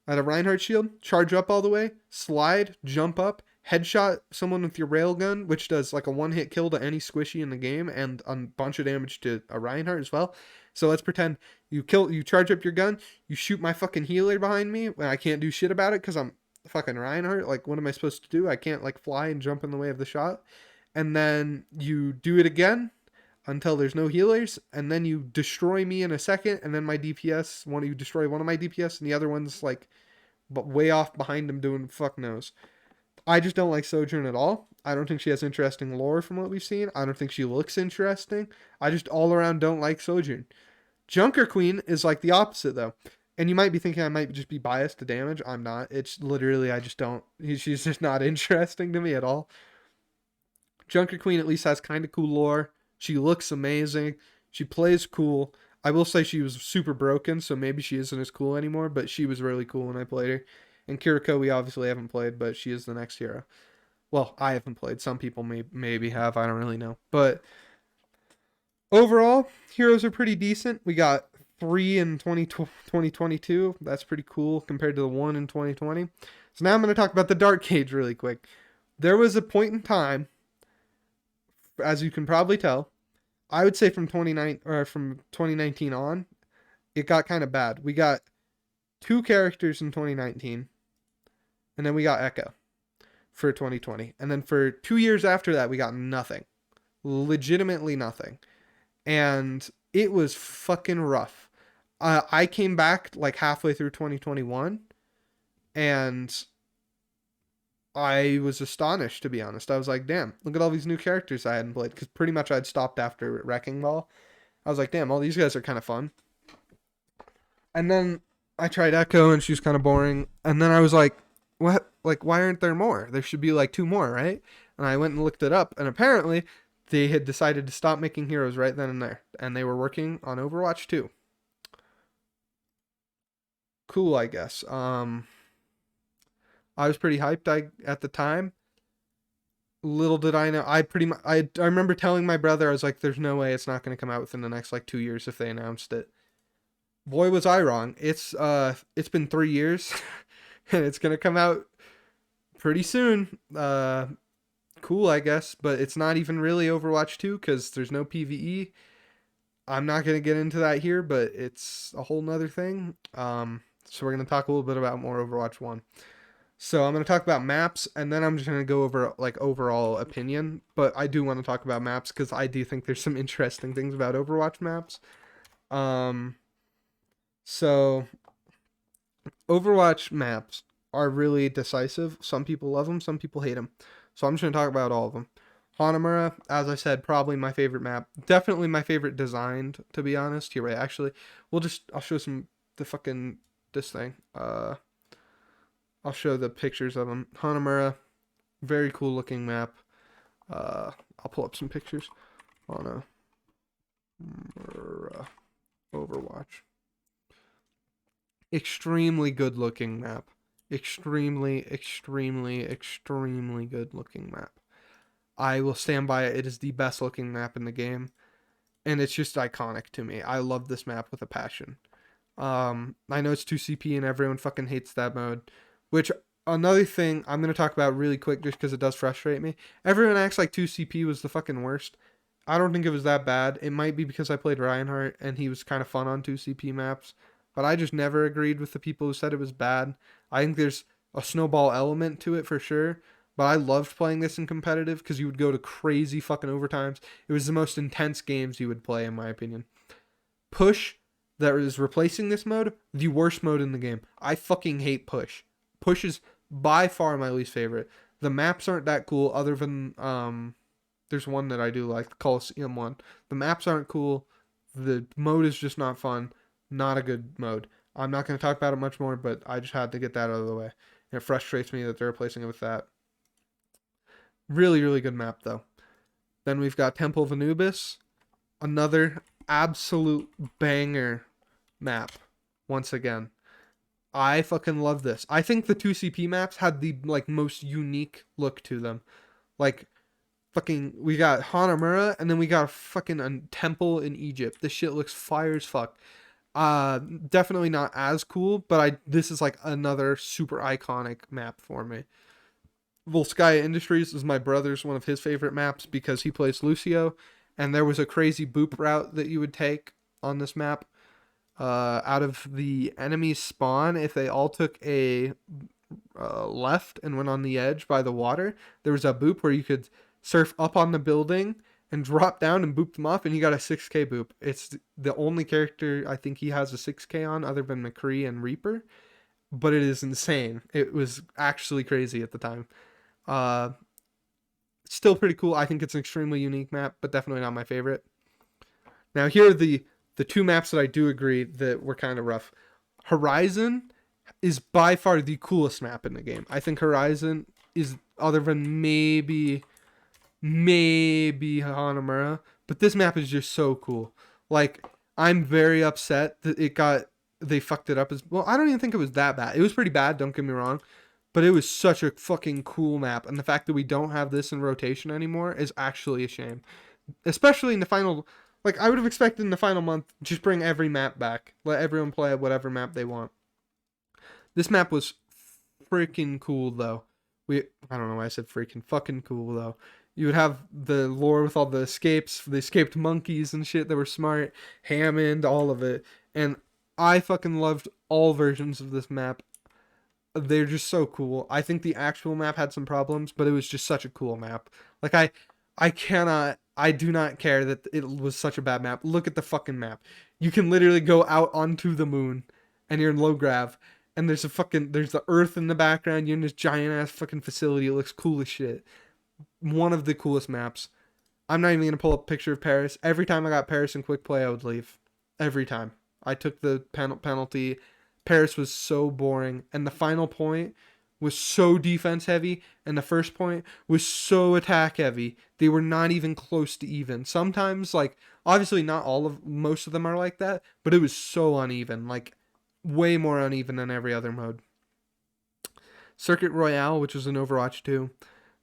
at a Reinhardt shield, charge up all the way, slide, jump up, headshot someone with your railgun, which does like a one-hit kill to any squishy in the game and a bunch of damage to a Reinhardt as well. So let's pretend you charge up your gun, you shoot my fucking healer behind me, and I can't do shit about it because I'm fucking Reinhardt. Like, what am I supposed to do? I can't like fly and jump in the way of the shot. And then you do it again until there's no healers, and then you destroy me in a second, and then my DPS, you destroy one of my DPS, and the other one's like but way off behind him doing fuck knows. I just don't like Sojourn at all. I don't think she has interesting lore from what we've seen. I don't think she looks interesting. I just all around don't like Sojourn. Junker Queen is like the opposite though. And you might be thinking I might just be biased to damage. I'm not. It's literally I just don't. She's just not interesting to me at all. Junker Queen at least has kind of cool lore. She looks amazing. She plays cool. I will say she was super broken, so maybe she isn't as cool anymore, but she was really cool when I played her. And Kiriko, we obviously haven't played, but she is the next hero. Well, I haven't played. Some people maybe have. I don't really know. But overall, heroes are pretty decent. We got 3 in 2022. That's pretty cool compared to the 1 in 2020. So now I'm going to talk about the Dark Age really quick. There was a point in time, as you can probably tell, I would say from 2019 on, it got kind of bad. We got 2 characters in 2019, and then we got Echo for 2020. And then for 2 years after that, we got nothing. Legitimately nothing. And it was fucking rough. I came back like halfway through 2021, and I was astonished, to be honest. I was like, damn, look at all these new characters I hadn't played. Because pretty much I'd stopped after Wrecking Ball. I was like, damn, all these guys are kind of fun. And then I tried Echo, and she was kind of boring. And then I was like, what? Like, why aren't there more? There should be like 2 more, right? And I went and looked it up. And apparently, they had decided to stop making heroes right then and there. And they were working on Overwatch 2. Cool, I guess. I was pretty hyped at the time. Little did I know, I pretty much I remember telling my brother, I was like, there's no way it's not going to come out within the next like 2 years if they announced it. Boy, was I wrong. It's been 3 years and it's going to come out pretty soon. Cool, I guess, but it's not even really Overwatch 2 because there's no PvE. I'm not going to get into that here, but it's a whole nother thing. So we're going to talk a little bit about more Overwatch 1. So I'm going to talk about maps, and then I'm just going to go over like overall opinion. But I do want to talk about maps because I do think there's some interesting things about Overwatch maps. Um, so Overwatch maps are really decisive. Some people love them, some people hate them. So I'm just going to talk about all of them. Hanamura, as I said, probably my favorite map. Definitely my favorite designed, to be honest. Here, wait, actually, I'll show this thing. I'll show the pictures of them. Hanamura, very cool looking map. I'll pull up some pictures. Hanamura Overwatch. extremely good looking map. Extremely good looking map. I will stand by it. It is the best looking map in the game, and it's just iconic to me. I love this map with a passion. I know it's 2CP and everyone fucking hates that mode, which another thing I'm gonna talk about really quick just because it does frustrate me. Everyone acts like 2CP was the fucking worst. I don't think it was that bad. It might be because I played Reinhardt and he was kind of fun on 2CP maps, but I just never agreed with the people who said it was bad. I think there's a snowball element to it for sure, but I loved playing this in competitive because you would go to crazy fucking overtimes. It was the most intense games you would play, in my opinion. Push that is replacing this mode, the worst mode in the game. I fucking hate push. Push is by far my least favorite. The maps aren't that cool other than there's one that I do like, the Coliseum one. The maps aren't cool. The mode is just not fun. Not a good mode. I'm not going to talk about it much more, but I just had to get that out of the way. And it frustrates me that they're replacing it with that. Really good map though. Then we've got Temple of Anubis, another absolute banger map. Once again, I fucking love this. I think the 2CP maps had the like most unique look to them. Like fucking we got Hanamura and then we got a fucking a temple in Egypt. This shit looks fire as fuck. Definitely not as cool, but this is like another super iconic map for me. Volskaya Industries is my brother's one of his favorite maps because he plays Lucio, and there was a crazy boop route that you would take on this map. Out of the enemy's spawn, if they all took a left and went on the edge by the water, there was a boop where you could surf up on the building and drop down and boop them off, and you got a 6k boop. It's the only character I think he has a 6k on other than McCree and Reaper, but it is insane. It was actually crazy at the time. Uh, Still pretty cool. I think it's an extremely unique map, but definitely not my favorite. Now here are the two maps that I do agree that were kind of rough. Horizon is by far the coolest map in the game. I think Horizon is, other than maybe Hanamura, but this map is just so cool. Like, I'm very upset that they fucked it up as well. I don't even think it was that bad. It was pretty bad, don't get me wrong, but it was such a fucking cool map, and the fact that we don't have this in rotation anymore is actually a shame. Especially in the final, like I would have expected in the final month, just bring every map back. Let everyone play whatever map they want. This map was freaking cool though. I don't know why I said freaking fucking cool though. You would have the lore with all the escaped monkeys and shit that were smart, Hammond, all of it. And I fucking loved all versions of this map. They're just so cool. I think the actual map had some problems, but it was just such a cool map. Like I do not care that it was such a bad map. Look at the fucking map. You can literally go out onto the moon and you're in low grav and there's the earth in the background. You're in this giant ass fucking facility. It looks cool as shit. One of the coolest maps. I'm not even gonna pull up a picture of Paris. Every time I got Paris in quick play, I would leave. Every time. I took the penalty. Paris was so boring, and the final point was so defense heavy, and the first point was so attack heavy. They were not even close to even. Sometimes, like, obviously not most of them are like that, but it was so uneven, like way more uneven than every other mode. Circuit Royale, which was in Overwatch 2.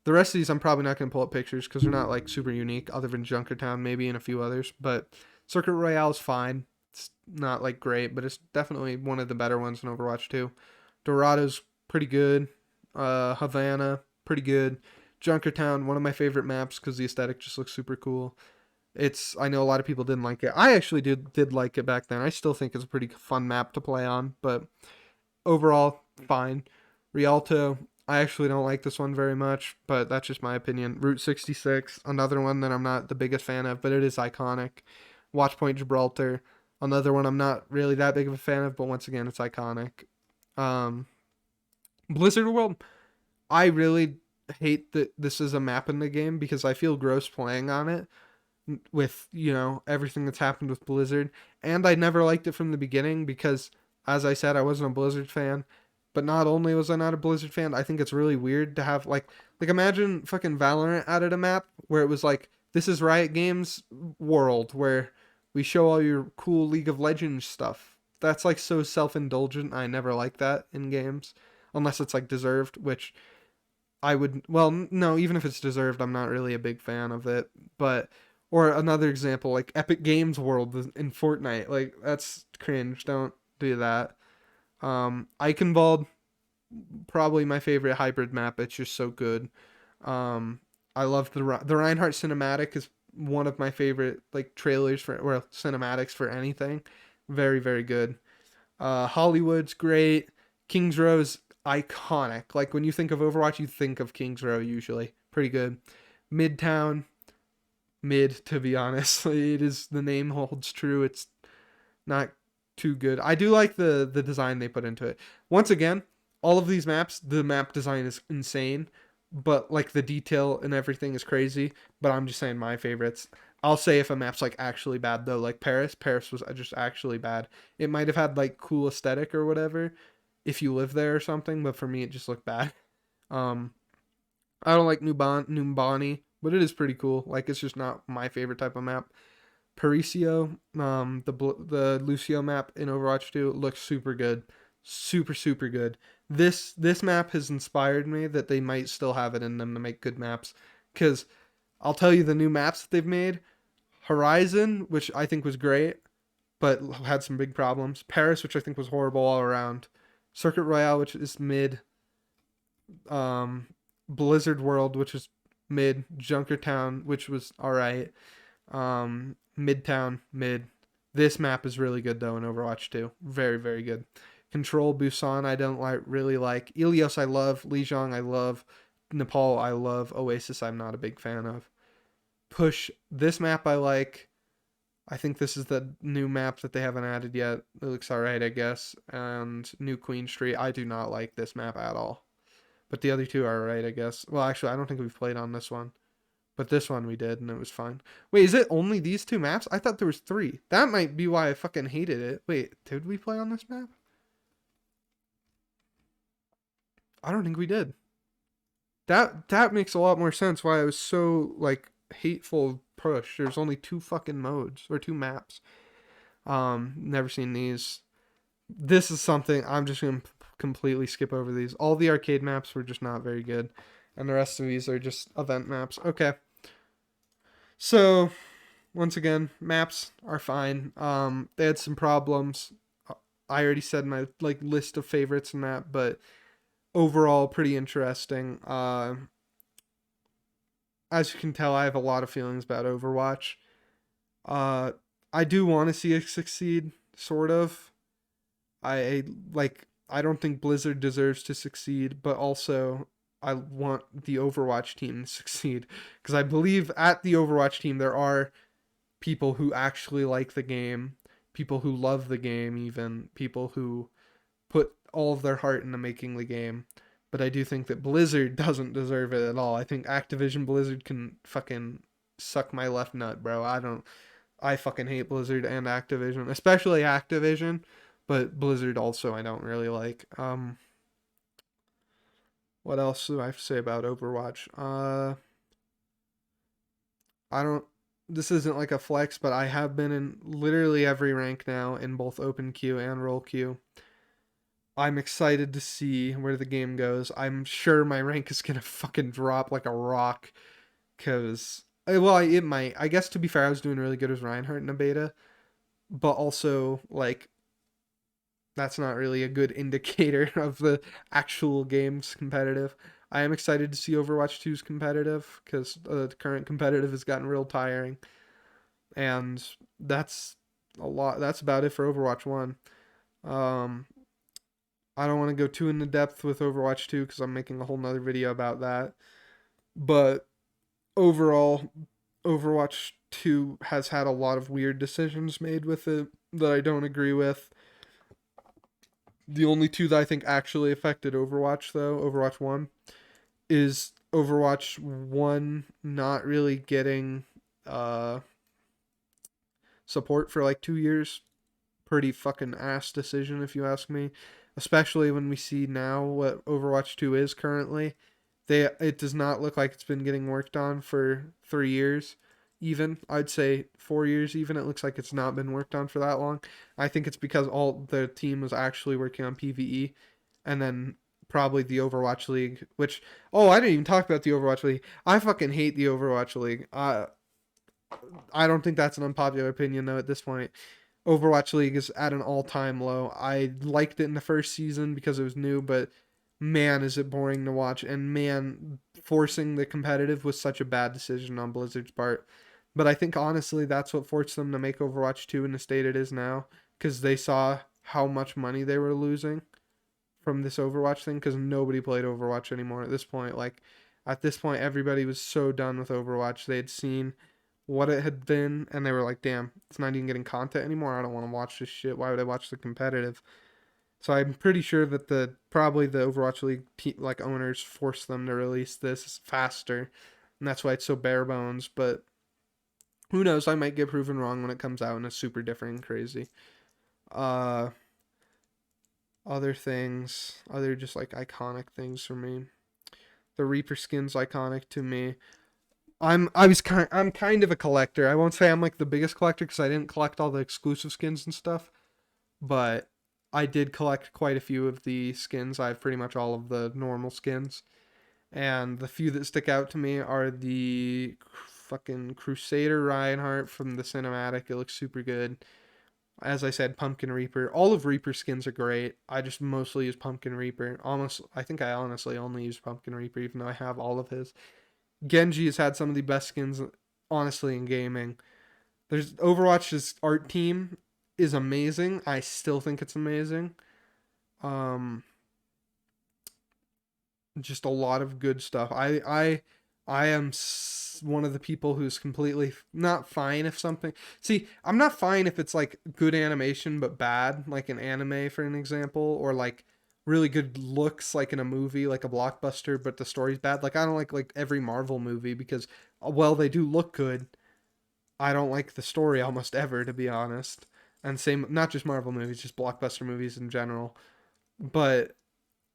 The rest of these I'm probably not going to pull up pictures because they're not like super unique, other than Junkertown maybe and a few others, but Circuit Royale is fine. It's not like great, but it's definitely one of the better ones in Overwatch 2. Dorado's pretty good. Havana, pretty good. Junkertown, one of my favorite maps because the aesthetic just looks super cool. I know a lot of people didn't like it. I actually did like it back then. I still think it's a pretty fun map to play on, but overall, fine. Rialto, I actually don't like this one very much, but that's just my opinion. Route 66, another one that I'm not the biggest fan of, but it is iconic. Watchpoint Gibraltar, another one I'm not really that big of a fan of, but once again, it's iconic. Um, Blizzard World, I really hate that this is a map in the game because I feel gross playing on it with, everything that's happened with Blizzard. And I never liked it from the beginning because, as I said, I wasn't a Blizzard fan. But not only was I not a Blizzard fan, I think it's really weird to have, like imagine fucking Valorant added a map where it was like, this is Riot Games world, where we show all your cool League of Legends stuff. that's like so self-indulgent. I never like that in games unless it's like deserved, which I would, well, no, even if it's deserved, I'm not really a big fan of it. But, or another example, like Epic Games World in Fortnite, like that's cringe. Don't do that. Eichenwald, probably my favorite hybrid map. It's just so good. Um, I love the Reinhardt cinematic is one of my favorite like trailers for or cinematics for anything. Very very good. Hollywood's great. Kings Row's iconic. Like when you think of Overwatch, you think of Kings Row usually. Pretty good. Midtown, mid to be honest. It is the name holds true. It's not too good. I do like the design they put into it. Once again, all of these maps, the map design is insane, but like the detail and everything is crazy. But I'm just saying my favorites. I'll say if a map's like actually bad though, like Paris. Paris was just actually bad. It might have had like cool aesthetic or whatever if you live there or something, but for me it just looked bad. Um, I don't like Numbani, but it is pretty cool. Like it's just not my favorite type of map. Paricio, the Lucio map in Overwatch 2 looks super good, super good. This map has inspired me that they might still have it in them to make good maps, because I'll tell you the new maps that they've made: Horizon, which I think was great, but had some big problems. Paris, which I think was horrible all around. Circuit Royale, which is mid. Um, Blizzard World, which was mid. Junkertown, which was all right. Midtown, mid. This map is really good though in Overwatch 2. Very, very good. Control Busan, I don't really like. Ilios, I love. Lijiang, I love. Nepal, I love. Oasis, I'm not a big fan of. Push, this map I like. I think this is the new map that they haven't added yet. It looks alright, I guess. And New Queen Street, I do not like this map at all. But the other two are alright, I guess. Well, actually, I don't think we've played on this one. But this one we did, and it was fine. Wait, is it only these two maps? I thought there was three. That might be why I fucking hated it. Wait, did we play on this map? I don't think we did. That makes a lot more sense why I was so like hateful of Push. There's only two fucking modes or two maps. Never seen these. This is something I'm just gonna completely skip over these. All the arcade maps were just not very good, and the rest of these are just event maps. Okay, so once again, maps are fine. They had some problems. I already said my like list of favorites in that, but overall pretty interesting. As you can tell, I have a lot of feelings about Overwatch. Uh, I do want to see it succeed, sort of. I like. I don't think Blizzard deserves to succeed, but also I want the Overwatch team to succeed because I believe at the Overwatch team there are people who actually like the game, people who love the game, even people who put all of their heart into making the game. But I do think that Blizzard doesn't deserve it at all. I think Activision Blizzard can fucking suck my left nut, bro. I don't. I fucking hate Blizzard and Activision, especially Activision, but Blizzard also I don't really like. What else do I have to say about Overwatch? I don't. This isn't like a flex, but I have been in literally every rank now in both open queue and roll queue. I'm excited to see where the game goes. I'm sure my rank is gonna fucking drop like a rock, cause well, it might. I guess to be fair, I was doing really good as Reinhardt in a beta, but also like that's not really a good indicator of the actual game's competitive. I am excited to see Overwatch 2's competitive because the current competitive has gotten real tiring, and that's a lot. That's about it for Overwatch 1. Um, I don't want to go too into depth with Overwatch 2 because I'm making a whole nother video about that. But overall, Overwatch 2 has had a lot of weird decisions made with it that I don't agree with. The only two that I think actually affected Overwatch, though, Overwatch 1, is Overwatch 1 not really getting uh, support for like 2 years. Pretty fucking ass decision, if you ask me. Especially when we see now what Overwatch 2 is currently. It does not look like it's been getting worked on for 3 years. even. I'd say 4 years even. It looks like it's not been worked on for that long. I think it's because all the team was actually working on PvE, and then probably the Overwatch League. Which, oh, I didn't even talk about the Overwatch League. I fucking hate the Overwatch League. I don't think that's an unpopular opinion though at this point. Overwatch League is at an all-time low. I liked it in the first season because it was new, but man, is it boring to watch. And man, forcing the competitive was such a bad decision on Blizzard's part. But I think honestly, that's what forced them to make Overwatch 2 in the state it is now, because they saw how much money they were losing from this Overwatch thing, because nobody played Overwatch anymore at this point. Like, at this point, everybody was so done with Overwatch. They had seen what it had been, and they were like, damn, it's not even getting content anymore. I don't want to watch this shit. Why would I watch the competitive? So I'm pretty sure that the probably the Overwatch League like owners forced them to release this faster, and that's why it's so bare bones. But who knows? I might get proven wrong when it comes out and it's super different and crazy. Uh, other things, other just like iconic things for me. The Reaper skin's iconic to me. I'm kind of a collector. I won't say I'm like the biggest collector because I didn't collect all the exclusive skins and stuff, but I did collect quite a few of the skins. I have pretty much all of the normal skins, and the few that stick out to me are the fucking Crusader Reinhardt from the cinematic. It looks super good. As I said, Pumpkin Reaper. All of Reaper skins are great. I just mostly use Pumpkin Reaper. Almost, I think I honestly only use Pumpkin Reaper, even though I have all of his. Genji has had some of the best skins, honestly, in gaming. There's Overwatch's art team is amazing. I still think it's amazing. Um, just a lot of good stuff. I am one of the people who's completely not fine if something. See, I'm not fine if it's like good animation but bad, like an anime for an example, or like really good looks like in a movie, like a blockbuster, but the story's bad. Like I don't like every Marvel movie because while they do look good, I don't like the story almost ever, to be honest. And same, not just Marvel movies, just blockbuster movies in general. But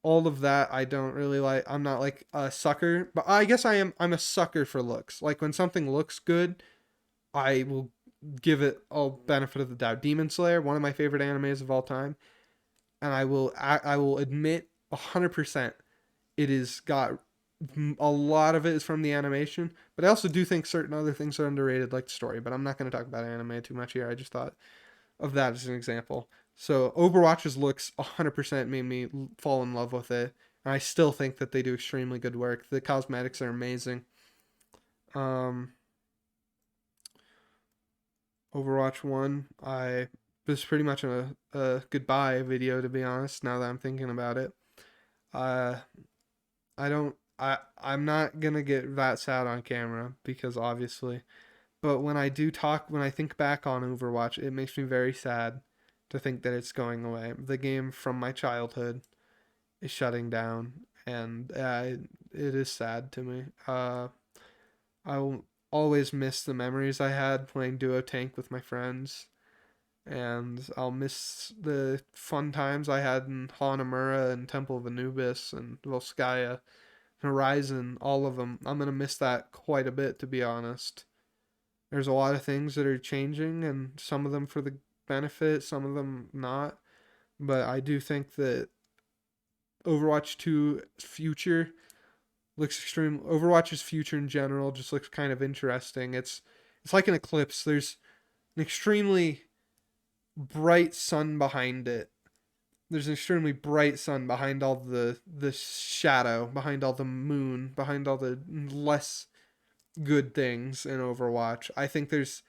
all of that I don't really like. I'm not like a sucker, but I guess I am. I'm a sucker for looks. Like when something looks good, I will give it all benefit of the doubt. Demon Slayer, one of my favorite animes of all time, and I will admit 100% it is got a lot of it is from the animation, but I also do think certain other things are underrated, like the story. But I'm not going to talk about anime too much here. I just thought of that as an example. So Overwatch's looks 100% made me fall in love with it, and I still think that they do extremely good work. The cosmetics are amazing. Um, Overwatch One, I was pretty much a goodbye video to be honest. Now that I'm thinking about it, uh, I don't. I'm not gonna get that sad on camera because obviously, but when I do talk, when I think back on Overwatch, it makes me very sad to think that it's going away. The game from my childhood is shutting down, and it is sad to me. I'll always miss the memories I had playing duo tank with my friends, and I'll miss the fun times I had in Hanamura and Temple of Anubis and Volskaya, Horizon, all of them. I'm gonna miss that quite a bit, to be honest. There's a lot of things that are changing, and some of them for the benefit, some of them not. But I do think that Overwatch 2 future looks extreme. Overwatch's future in general just looks kind of interesting. It's like an eclipse. There's an extremely bright sun behind it. There's an extremely bright sun behind all the shadow, behind all the moon, behind all the less good things in Overwatch. I think there's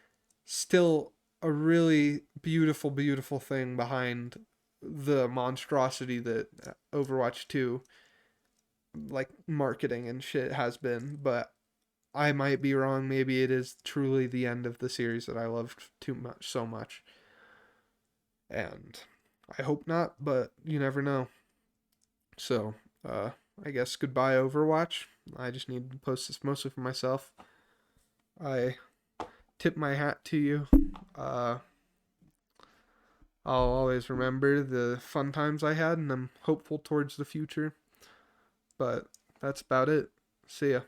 still a really beautiful, beautiful thing behind the monstrosity that Overwatch 2 like marketing and shit has been, but I might be wrong. Maybe it is truly the end of the series that I loved too much, so much. And I hope not, but you never know. So, uh, I guess goodbye, Overwatch. I just need to post this mostly for myself. I tip my hat to you. Uh, I'll always remember the fun times I had, and I'm hopeful towards the future. But that's about it. See ya.